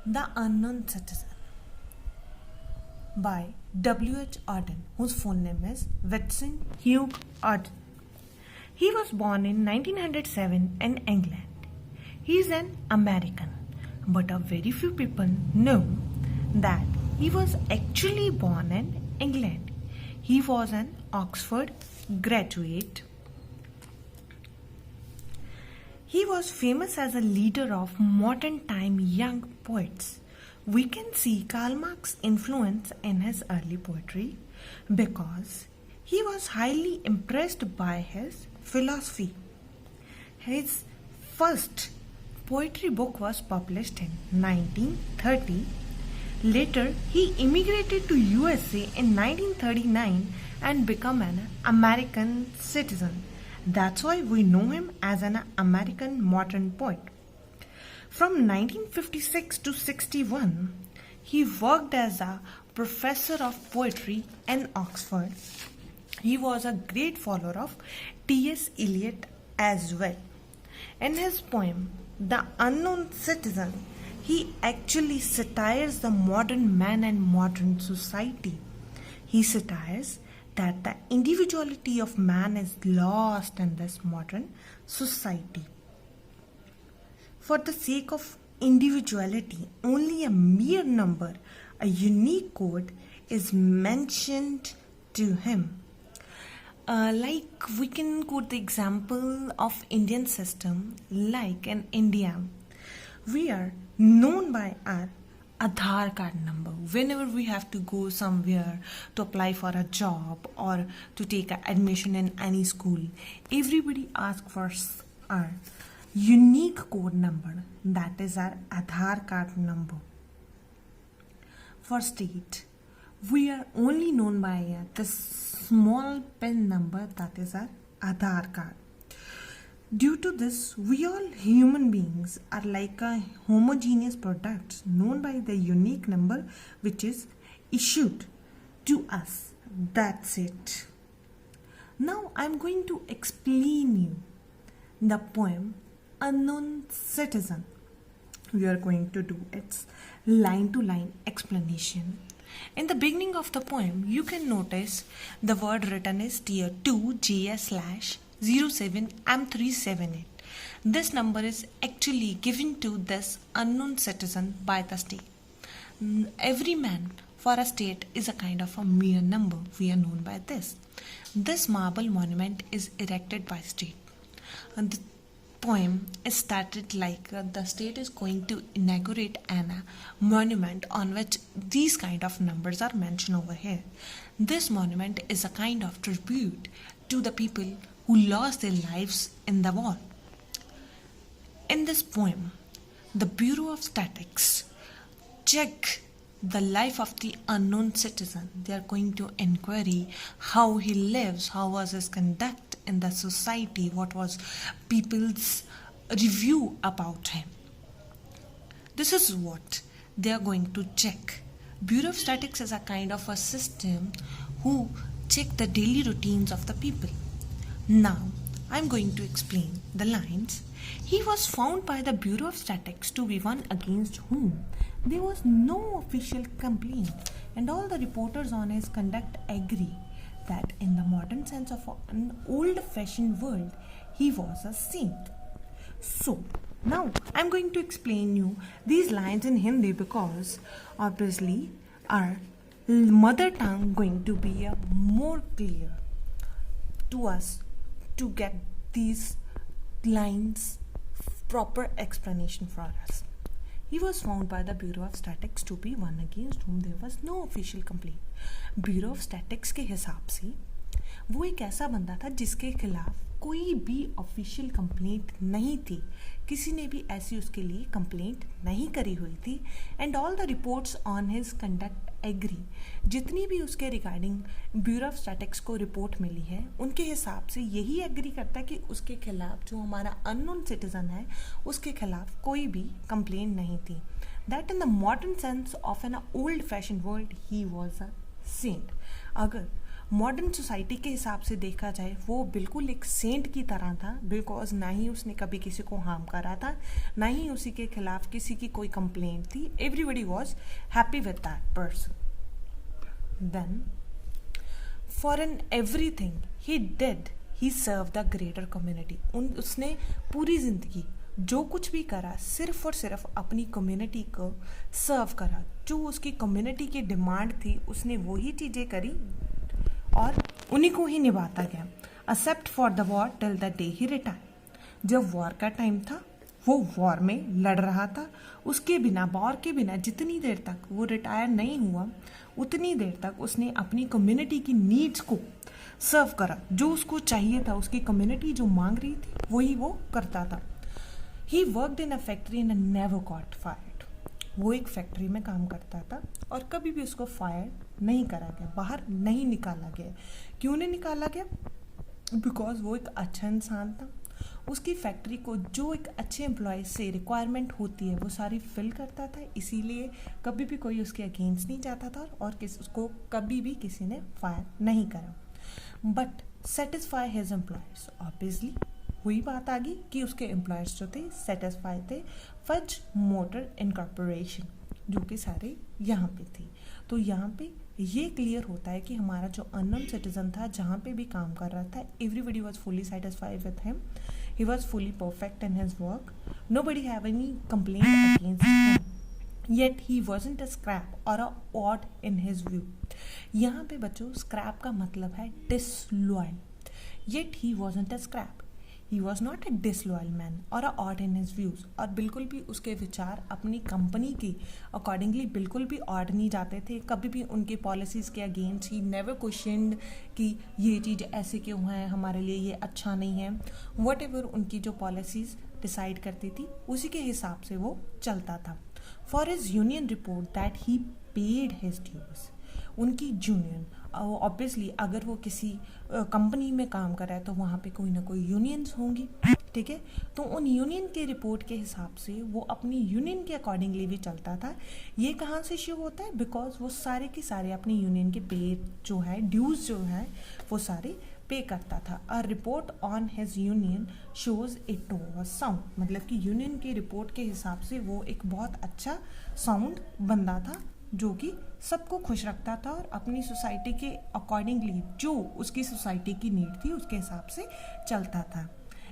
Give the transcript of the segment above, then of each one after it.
The Unknown Citizen by W.H. Auden, whose full name is Whitson Hugh Auden. He was born in 1907 in England. He is an American, but a very few people know that he was actually born in England. He was an Oxford graduate. He was famous as a leader of modern time young poets. We can see Karl Marx's influence in his early poetry because he was highly impressed by his philosophy. His first poetry book was published in 1930. Later, he immigrated to USA in 1939 and became an American citizen. That's why we know him as an American modern poet. From 1956 to 61, he worked as a professor of poetry in Oxford. He was a great follower of T.S. Eliot as well. In his poem, The Unknown Citizen, he actually satires the modern man and modern society. He satires that the individuality of man is lost in this modern society. For the sake of individuality, only a mere number, a unique code, is mentioned to him. Like we can quote the example of Indian system, like in India, we are known by our Aadhaar card number. Whenever we have to go somewhere to apply for a job or to take admission in any school, everybody asks for our unique code number, that is our Aadhaar card number. For state, we are only known by the small PIN number, that is our Aadhaar card. Due to this, we all human beings are like a homogeneous product known by the unique number which is issued to us. That's it. Now I'm going to explain you the poem Unknown Citizen. We are going to do its line-to-line explanation. In the beginning of the poem, you can notice the word written is tier 2 JS/07M378. This number is actually given to this unknown citizen by the state. Every man for a state is a kind of a mere number. We are known by this. This marble monument is erected by state. And the poem is started like the state is going to inaugurate a monument on which these kind of numbers are mentioned over here. This monument is a kind of tribute to the people who lost their lives in the war. In this poem, the Bureau of Statistics check the life of the unknown citizen. They are going to inquiry how he lives, how was his conduct in the society, what was people's review about him. This is what they are going to check. Bureau of Statistics is a kind of a system who check the daily routines of the people. Now, I'm going to explain the lines. He was found by the Bureau of Statistics to be one against whom there was no official complaint, and all the reporters on his conduct agree that in the modern sense of an old-fashioned world, he was a saint. So, now I'm going to explain you these lines in Hindi because obviously our mother tongue going to be more clear to us to get these lines proper explanation for us. He was found by the Bureau of Statistics to be one against whom there was no official complaint. Bureau of Statistics के हिसाब से वो एक ऐसा बंदा था जिसके खिलाफ कोई भी ऑफिशियल कंप्लेंट नहीं थी, किसी ने भी ऐसी उसके लिए कंप्लेंट नहीं करी हुई थी. And all the reports on his conduct agree. जितनी भी उसके रिगार्डिंग ब्यूरो ऑफ स्टैटिस्टिक्स को रिपोर्ट मिली है उनके हिसाब से यही एग्री करता है कि उसके खिलाफ जो हमारा अननोन सिटीजन है उसके खिलाफ कोई भी कंप्लेंट नहीं थी. That in the modern sense of an old fashion world he was a saint. अगर मॉडर्न सोसाइटी के हिसाब से देखा जाए वो बिल्कुल एक सेंट की तरह था, बिकॉज ना ही उसने कभी किसी को हार्म करा था, ना ही उसी के खिलाफ किसी की कोई कंप्लेंट थी. Everybody was happy with that person. Then for an everything he did he serve the greater community. उसने पूरी जिंदगी जो कुछ भी करा सिर्फ और सिर्फ अपनी कम्युनिटी को सर्व करा. जो उसकी कम्युनिटी की डिमांड थी उसने वही चीज़ें करी और उन्हीं को ही निभाता गया. Except for the war till the day he retire. जब वॉर का टाइम था वो वॉर में लड़ रहा था. उसके बिना, वॉर के बिना जितनी देर तक वो रिटायर नहीं हुआ उतनी देर तक उसने अपनी कम्युनिटी की नीड्स को सर्व करा. जो उसको चाहिए था, उसकी कम्युनिटी जो मांग रही थी वही वो करता था. He worked in a factory and never got fired. वो एक फैक्ट्री में काम करता था और कभी भी उसको फायर नहीं करा गया, बाहर नहीं निकाला गया. क्यों नहीं निकाला गया? बिकॉज वो एक अच्छा इंसान था. उसकी फैक्ट्री को जो एक अच्छे एम्प्लॉयज से रिक्वायरमेंट होती है वो सारी फिल करता था. इसीलिए कभी भी कोई उसके अगेंस्ट नहीं जाता था और उसको कभी भी किसी ने फायर नहीं करा. But satisfy his employers. Obviously वही बात आ गई कि उसके एम्प्लॉयर्स जो थे सेटिस्फाई थे. फज मोटर इनकॉर्पोरेशन जो कि सारे यहाँ पे थे. तो यहाँ पे ये क्लियर होता है कि हमारा जो अननोन सिटीजन था जहाँ पे भी काम कर रहा था, everybody was fully satisfied with him. He was fully perfect in his work. Nobody have any complaint against him. Yet he wasn't a scrap or a odd in his view. यहाँ पे बच्चों scrap का मतलब है disloyal. Yet he wasn't a scrap. He was not a disloyal man or a odd in his views. और बिल्कुल भी उसके विचार अपनी कंपनी की अकॉर्डिंगली बिल्कुल भी ऑड नहीं जाते थे. कभी भी उनकी पॉलिसीज़ के अगेंस्ट ही नेवर क्वेश्चनड कि ये चीज़ ऐसे क्यों है, हमारे लिए ये अच्छा नहीं है. वट एवर उनकी जो पॉलिसीज़ डिसाइड करती थी उसी के हिसाब से वो चलता था. For his union report that he paid his dues. उनकी यूनियन ऑब्वियसली अगर वो किसी कंपनी में काम कर रहा है तो वहाँ पे कोई ना कोई यूनियंस होंगी. ठीक है, तो उन यूनियन के रिपोर्ट के हिसाब से वो अपनी यूनियन के अकॉर्डिंगली भी चलता था. ये कहाँ से शो होता है? बिकॉज वो सारे के सारे अपनी यूनियन के पे जो है, ड्यूज जो है वो सारे पे करता था. A report on his union shows it was sound. मतलब कि यूनियन के रिपोर्ट के हिसाब से वो एक बहुत अच्छा साउंड बंदा था जो कि सबको खुश रखता था और अपनी सोसाइटी के अकॉर्डिंगली जो उसकी सोसाइटी की नीड थी उसके हिसाब से चलता था.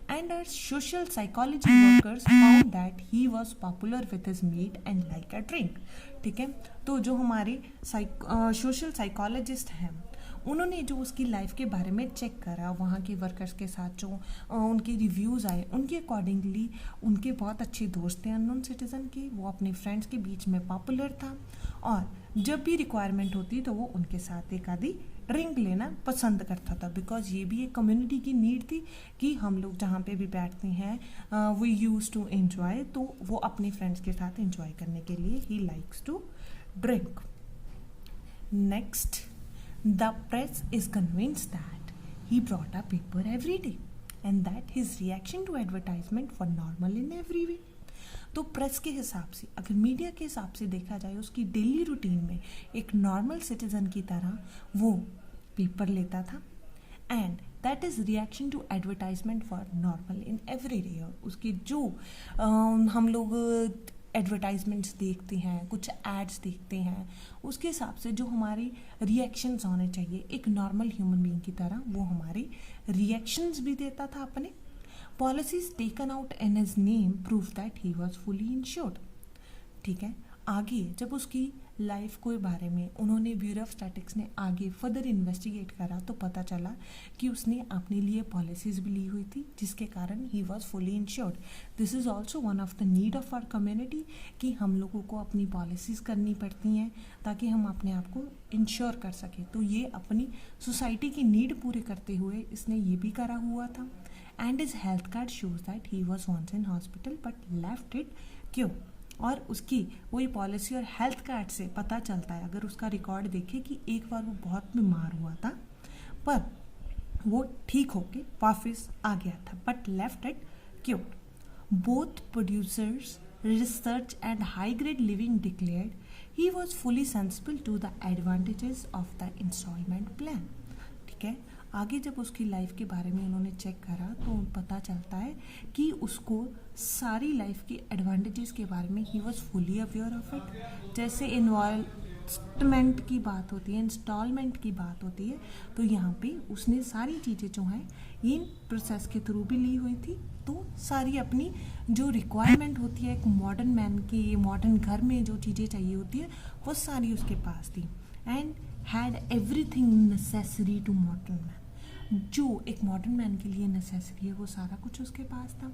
And our social psychology workers found that he was popular with his mate and like a drink. ठीक है, तो जो हमारे सोशल साइकोलॉजिस्ट हैं उन्होंने जो उसकी लाइफ के बारे में चेक करा, वहाँ के वर्कर्स के साथ जो उनके रिव्यूज़ आए उनके अकॉर्डिंगली उनके बहुत अच्छे दोस्त थे अननोन सिटीज़न के. वो अपने फ्रेंड्स के बीच में पॉपुलर था और जब भी रिक्वायरमेंट होती तो वो उनके साथ एक आधी ड्रिंक लेना पसंद करता था. बिकॉज ये भी एक कम्युनिटी की नीड थी कि हम लोग जहाँ पे भी बैठते हैं वी यूज टू एंजॉय. तो वो अपने फ्रेंड्स के साथ एंजॉय करने के लिए he likes to drink. Next, the press is convinced that he brought a paper every day and that his reaction to advertisement were normal in every way. तो press के हिसाब से, अगर मीडिया के हिसाब से देखा जाए, उसकी डेली रूटीन में एक नॉर्मल सिटीजन की तरह वो पेपर लेता था and that is reaction to advertisement for normal in every day. उसकी जो हम लोग एडवर्टाइजमेंट्स देखते हैं, कुछ एड्स देखते हैं, उसके हिसाब से जो हमारे रिएक्शंस होने चाहिए एक नॉर्मल ह्यूमन बीइंग की तरह वो हमारे रिएक्शंस भी देता था अपने. Policies taken out in his name prove that he was fully insured. ठीक है, आगे जब उसकी लाइफ के बारे में उन्होंने ब्यूरो ऑफ स्टैटिस्टिक्स ने आगे फर्दर इन्वेस्टिगेट करा तो पता चला कि उसने अपने लिए पॉलिसीज़ भी ली हुई थी जिसके कारण he was fully insured. This is also one of the need of our community कि हम लोगों को अपनी पॉलिसीज़ करनी पड़ती हैं ताकि हम अपने आप को इंश्योर कर सकें. तो ये अपनी सोसाइटी की नीड पूरे करते हुए इसने ये भी करा हुआ था. And his health card shows that he was once in hospital but left it. क्यों? और उसकी वही पॉलिसी और हेल्थ कार्ड से पता चलता है, अगर उसका रिकॉर्ड देखे, कि एक बार वो बहुत बीमार हुआ था पर वो ठीक होके वापस आ गया था but left it cure. Both producers, research and high grade living declared he was fully sensible to the advantages of the instalment plan. ठीक है। आगे जब उसकी लाइफ के बारे में उन्होंने चेक करा तो पता चलता है कि उसको सारी लाइफ की एडवांटेजेस के बारे में ही was fully aware of it. जैसे इन्वॉल्वमेंट की बात होती है, इंस्टॉलमेंट की बात होती है, तो यहाँ पे उसने सारी चीज़ें जो हैं इन प्रोसेस के थ्रू भी ली हुई थी। तो सारी अपनी जो रिक्वायरमेंट होती है एक मॉडर्न मैन की, मॉडर्न घर में जो चीज़ें चाहिए होती है वो सारी उसके पास थी। And had everything necessary to modern man, जो एक मॉडर्न मैन के लिए नेसेसरी है वो सारा कुछ उसके पास था।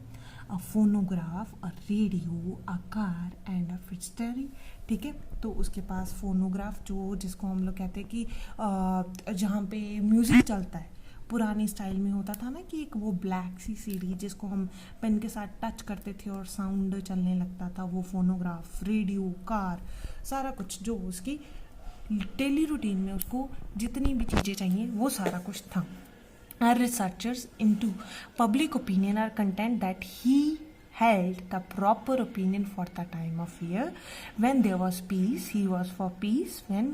A phonograph, a radio, a car and a फिट्सटरी। ठीक है, तो उसके पास फोनोग्राफ जो जिसको हम लोग कहते हैं कि जहाँ पे म्यूज़िक चलता है, पुरानी स्टाइल में होता था ना कि एक वो ब्लैक सी सीडी जिसको हम पेन के साथ टच करते थे और साउंड चलने लगता था, वो फोनोग्राफ, रेडियो, कार, सारा कुछ जो उसकी डेली रूटीन में उसको जितनी भी चीज़ें चाहिए वो सारा कुछ था। Our researchers into public opinion are content that he held the proper opinion for the time of year. When there was peace, he was for peace. When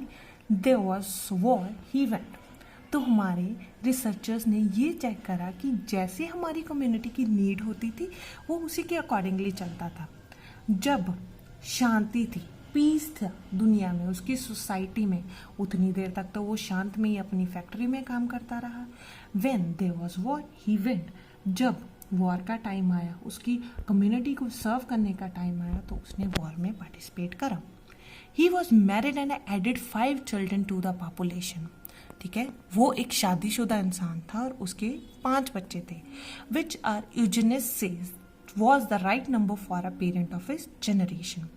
there was war, he went. तो हमारे researchers ने ये check करा कि जैसे हमारी community की need होती थी वो उसी के अकॉर्डिंगली चलता था। जब शांति थी, पीस था दुनिया में, उसकी सोसाइटी में, उतनी देर तक तो वो शांत में ही अपनी फैक्ट्री में काम करता रहा। When there was war he went, जब वॉर का टाइम आया, उसकी कम्युनिटी को सर्व करने का टाइम आया तो उसने वॉर में पार्टिसिपेट करा। He was married and added 5 children to the population. ठीक है, वो एक शादीशुदा इंसान था और उसके 5 बच्चे थे। Which are eugenicist says was the right number for a parent of his generation.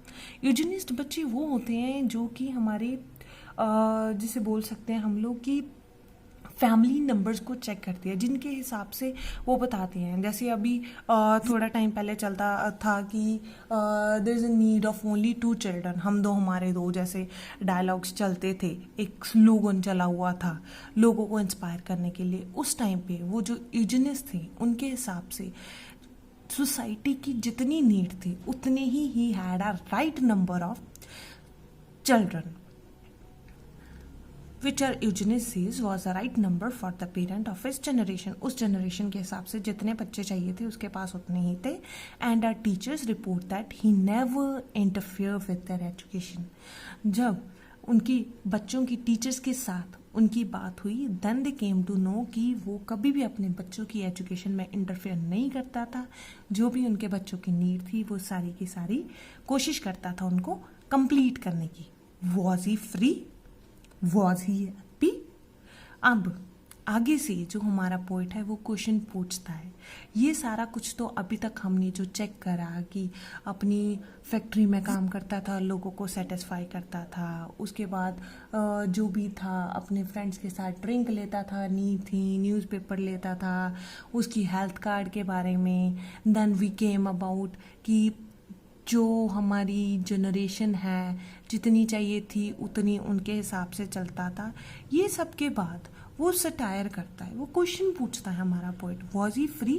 Eugenicist बच्चे वो होते हैं जो कि हमारे जिसे बोल सकते हैं हम लोग कि फैमिली नंबर्स को चेक करती है, जिनके हिसाब से वो बताते हैं। जैसे अभी थोड़ा टाइम पहले चलता था कि there is a need of only 2 children, हम दो हमारे दो, जैसे डायलॉग्स चलते थे, एक स्लोगन चला हुआ था लोगों को इंस्पायर करने के लिए। उस टाइम पे वो जो यूजेनिस्ट थे उनके हिसाब से सोसाइटी की जितनी नीड थी उतने he had a right number of children, which our eugenist says was the right number for the parent of his generation. उस जनरेशन के हिसाब से जितने बच्चे चाहिए थे उसके पास उतने ही थे। And our teachers report that he never interfere with their education. जब उनकी बच्चों की टीचर्स के साथ उनकी बात हुई, then they came to know कि वो कभी भी अपने बच्चों की एजुकेशन में इंटरफेयर नहीं करता था। जो भी उनके बच्चों की नीड थी वो सारी की सारी कोशिश करता था उनको कंप्लीट करने की। Was he free? Was he happy? अब आगे से जो हमारा पोइट है वो क्वेश्चन पूछता है। ये सारा कुछ तो अभी तक हमने जो चेक करा कि अपनी फैक्ट्री में काम करता था, लोगों को सेटिस्फाई करता था, उसके बाद जो भी था अपने फ्रेंड्स के साथ ड्रिंक लेता था, नींद थी, न्यूज़पेपर लेता था, उसकी हेल्थ कार्ड के बारे में। देन वी केम अबाउट कि जो हमारी जनरेशन है जितनी चाहिए थी उतनी उनके हिसाब से चलता था। ये सब के बाद वो सटायर करता है, वो क्वेश्चन पूछता है हमारा पोइट, वॉज ही फ्री?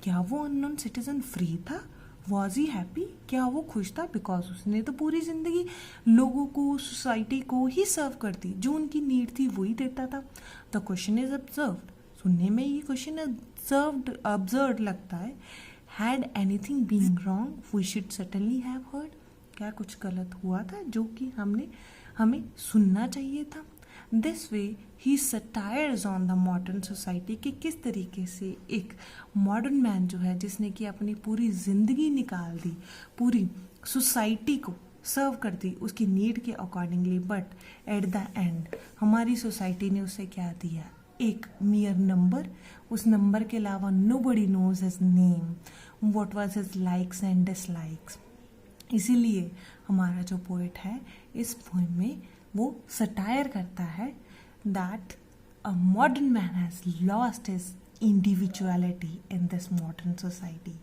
क्या वो अननोन सिटीजन फ्री था? Was he happy? क्या वो खुश था? बिकॉज उसने तो पूरी जिंदगी लोगों को, सोसाइटी को ही सर्व कर दी, जो उनकी नीड थी वही देता था। The question is observed. सुनने में ये क्वेश्चन ऑब्जर्व्ड लगता है। Had anything been wrong, we should certainly have heard. क्या कुछ गलत हुआ था जो कि हमें सुनना चाहिए था। This way he satires on the modern society कि किस तरीके से एक मॉडर्न मैन जो है जिसने कि अपनी पूरी जिंदगी निकाल दी, पूरी सोसाइटी को सर्व कर दी उसकी नीड के accordingly, but at the end हमारी सोसाइटी ने उसे क्या दिया? एक मियर नंबर। उस नंबर के अलावा nobody knows his name, what was his likes and dislikes. इसीलिए हमारा जो पोएट है इस पोएम में वो सटायर करता है that a modern man has lost his individuality in this modern society.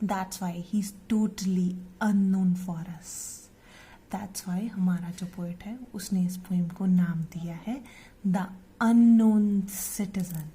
That's why he's totally unknown for us. That's why हमारा जो पोएट है उसने इस पोएम को नाम दिया है द अननोन सिटीजन।